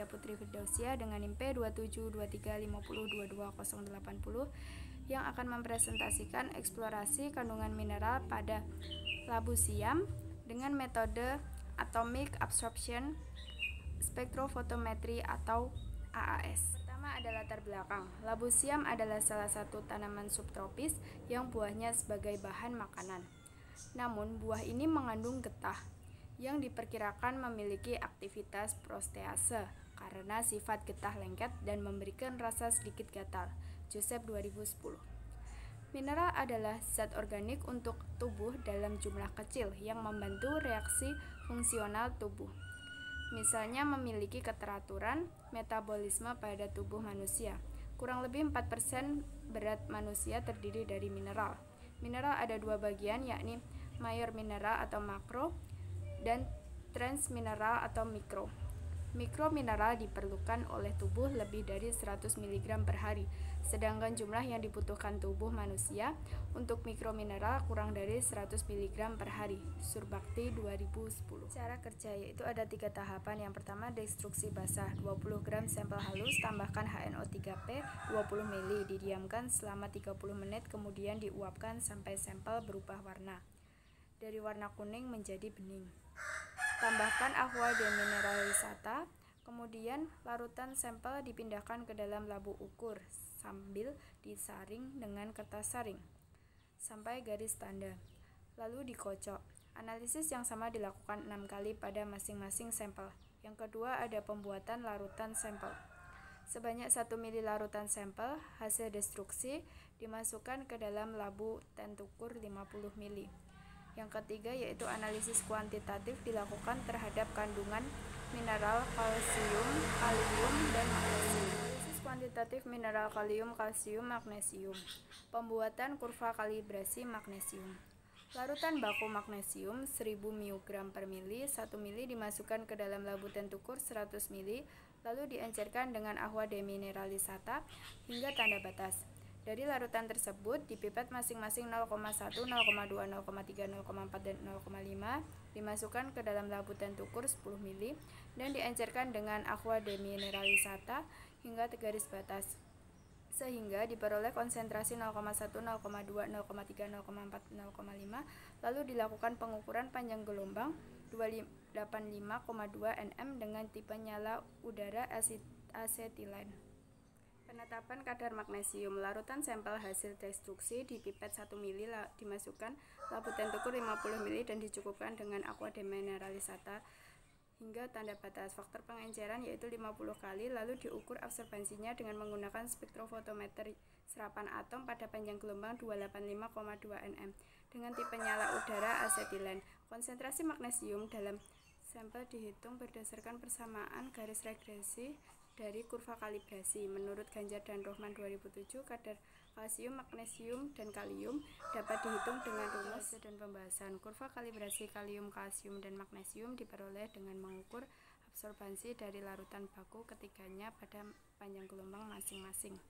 saya Putri Firdausia dengan NIM P272350222080 yang akan mempresentasikan eksplorasi kandungan mineral pada labu siam dengan metode Atomic Absorption Spectrophotometry atau AAS. Pertama ada latar belakang. Labu siam adalah salah satu tanaman subtropis yang buahnya sebagai bahan makanan. Namun, buah ini mengandung getah yang diperkirakan memiliki aktivitas protease karena sifat getah lengket dan memberikan rasa sedikit gatal. Joseph 2010. Mineral adalah zat organik untuk tubuh dalam jumlah kecil yang membantu reaksi fungsional tubuh. Misalnya memiliki keteraturan metabolisme pada tubuh manusia. Kurang lebih 4% berat manusia terdiri dari mineral. Mineral ada dua bagian, yakni mayor mineral atau makro dan transmineral atau mikro. Mikromineral diperlukan oleh tubuh lebih dari 100 mg per hari, sedangkan jumlah yang dibutuhkan tubuh manusia untuk mikromineral kurang dari 100 mg per hari. Surbakti 2010. Cara kerja yaitu ada 3 tahapan. Yang pertama, destruksi basah. 20 gram sampel halus, tambahkan HNO3P 20 ml, didiamkan selama 30 menit, kemudian diuapkan sampai sampel berubah warna dari warna kuning menjadi bening. Tambahkan aqua demineralisata, kemudian larutan sampel dipindahkan ke dalam labu ukur sambil disaring dengan kertas saring sampai garis tanda, lalu dikocok. Analisis yang sama dilakukan 6 kali pada masing-masing sampel. Yang kedua ada pembuatan larutan sampel. Sebanyak 1 ml larutan sampel hasil destruksi dimasukkan ke dalam labu tentukur 50 ml. Yang ketiga yaitu analisis kuantitatif dilakukan terhadap kandungan mineral kalsium, kalium, dan magnesium. Analisis kuantitatif mineral kalium, kalsium, magnesium. Pembuatan kurva kalibrasi magnesium. Larutan baku magnesium 1000 mg per mili, 1 mili dimasukkan ke dalam labu tentukur 100 mili, lalu diencerkan dengan aqua demineralisata hingga tanda batas. Dari larutan tersebut, dipipet masing-masing 0,1, 0,2, 0,3, 0,4, dan 0,5 dimasukkan ke dalam labu tentukur 10 mili dan diencerkan dengan aqua demineralisata hingga garis batas, sehingga diperoleh konsentrasi 0,1, 0,2, 0,3, 0,4, 0,5, lalu dilakukan pengukuran panjang gelombang 285,2 nm dengan tipe nyala udara asetilen. Penetapan kadar magnesium. Larutan sampel hasil destruksi dipipet 1 mili, dimasukkan labu tentukur 50 mili dan dicukupkan dengan aqua demineralisata hingga tanda batas. Faktor pengenceran yaitu 50 kali, lalu diukur absorbansinya dengan menggunakan spektrofotometer serapan atom pada panjang gelombang 285,2 nm dengan tipe nyala udara asetilen. Konsentrasi magnesium dalam sampel dihitung berdasarkan persamaan garis regresi dari kurva kalibrasi. Menurut Ganjar dan Rohman 2007, kadar kalsium, magnesium, dan kalium dapat dihitung dengan rumus dan pembahasan. Kurva kalibrasi kalium, kalsium, dan magnesium diperoleh dengan mengukur absorbansi dari larutan baku ketiganya pada panjang gelombang masing-masing.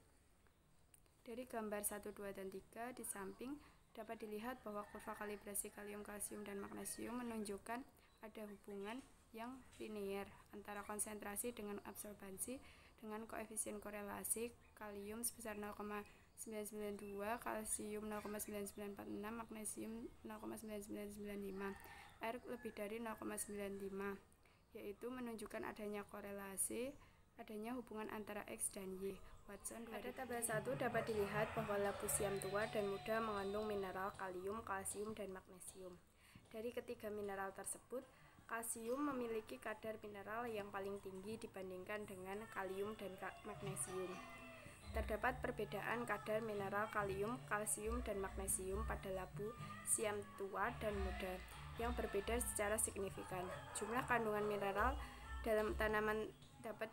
Dari gambar 1, 2, dan 3 di samping dapat dilihat bahwa kurva kalibrasi kalium, kalsium, dan magnesium menunjukkan ada hubungan yang linier antara konsentrasi dengan absorbansi dengan koefisien korelasi kalium sebesar 0,992, kalsium 0,9946, magnesium 0,9995, air lebih dari 0,95, yaitu menunjukkan adanya hubungan antara X dan Y. Watson. Pada tabel 1 dapat dilihat bahwa labu siam tua dan muda mengandung mineral kalium, kalsium, dan magnesium. Dari ketiga mineral tersebut, kalsium memiliki kadar mineral yang paling tinggi dibandingkan dengan kalium dan magnesium. Terdapat perbedaan kadar mineral kalium, kalsium, dan magnesium pada labu siam tua dan muda yang berbeda secara signifikan. Jumlah kandungan mineral dalam tanaman dapat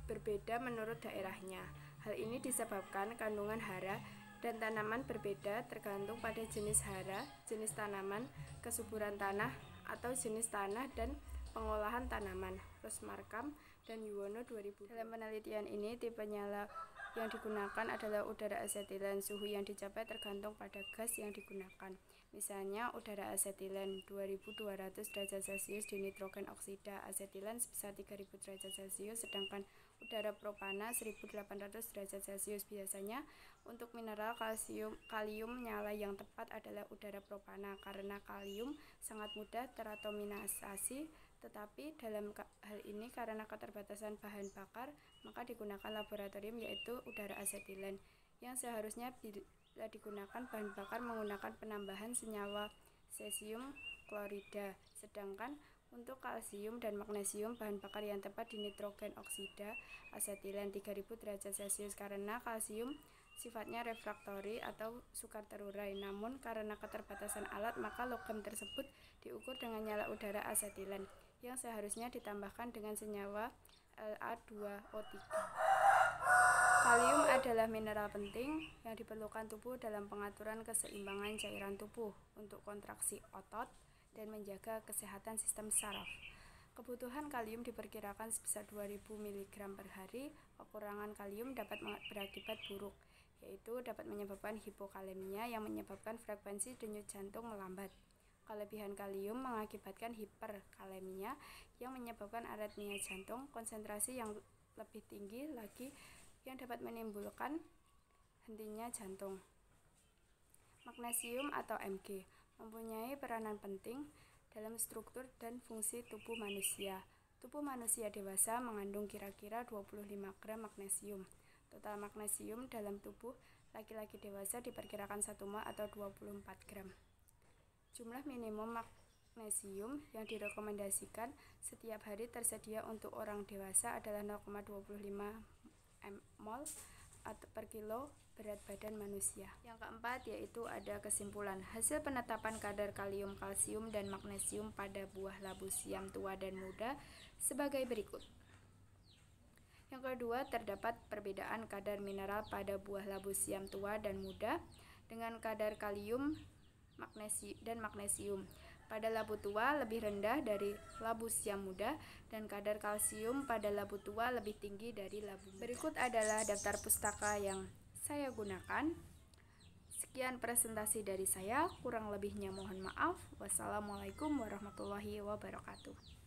berbeda menurut daerahnya. Hal ini disebabkan kandungan hara dan tanaman berbeda tergantung pada jenis hara, jenis tanaman, kesuburan tanah, atau jenis tanah dan pengolahan tanaman. Rosmarkam dan Yuwono 2000. Dalam penelitian ini, tipe nyala yang digunakan adalah udara asetilen. Suhu yang dicapai tergantung pada gas yang digunakan. Misalnya udara asetilen 2200 derajat Celcius di nitrogen oksida asetilen sebesar 3000 derajat Celcius, sedangkan udara propana 1800 derajat Celcius. Biasanya untuk mineral kalium nyala yang tepat adalah udara propana karena kalium sangat mudah teratomisasi, tetapi dalam hal ini karena keterbatasan bahan bakar maka digunakan laboratorium yaitu udara asetilen, yang seharusnya bila digunakan bahan bakar menggunakan penambahan senyawa cesium klorida. Sedangkan untuk kalsium dan magnesium bahan bakar yang tepat di nitrogen oksida asetilen 3000 derajat Celcius karena kalsium sifatnya refraktori atau sukar terurai. Namun karena keterbatasan alat maka logam tersebut diukur dengan nyala udara asetilen yang seharusnya ditambahkan dengan senyawa La2O3. Kalium adalah mineral penting yang diperlukan tubuh dalam pengaturan keseimbangan cairan tubuh, untuk kontraksi otot, dan menjaga kesehatan sistem saraf. Kebutuhan kalium diperkirakan sebesar 2000 mg per hari. Kekurangan kalium dapat berakibat buruk, yaitu dapat menyebabkan hipokalemia yang menyebabkan frekuensi denyut jantung melambat. Kelebihan kalium mengakibatkan hiperkalemia yang menyebabkan aritmia jantung, konsentrasi yang lebih tinggi lagi yang dapat menimbulkan hentinya jantung. Magnesium atau Mg mempunyai peranan penting dalam struktur dan fungsi tubuh manusia. Tubuh manusia dewasa mengandung kira-kira 25 gram magnesium. Total magnesium dalam tubuh laki-laki dewasa diperkirakan 1 mol atau 24 gram. Jumlah minimum magnesium yang direkomendasikan setiap hari tersedia untuk orang dewasa adalah 0,25 mol atau per kilo berat badan manusia. Yang keempat yaitu ada kesimpulan. Hasil penetapan kadar kalium, kalsium, dan magnesium pada buah labu siam tua dan muda sebagai berikut. Yang kedua, terdapat perbedaan kadar mineral pada buah labu siam tua dan muda dengan kadar kalium dan magnesium. Pada labu tua lebih rendah dari labu siam muda dan kadar kalsium pada labu tua lebih tinggi dari labu muda. Berikut adalah daftar pustaka yang saya gunakan. Sekian presentasi dari saya, kurang lebihnya mohon maaf. Wassalamualaikum warahmatullahi wabarakatuh.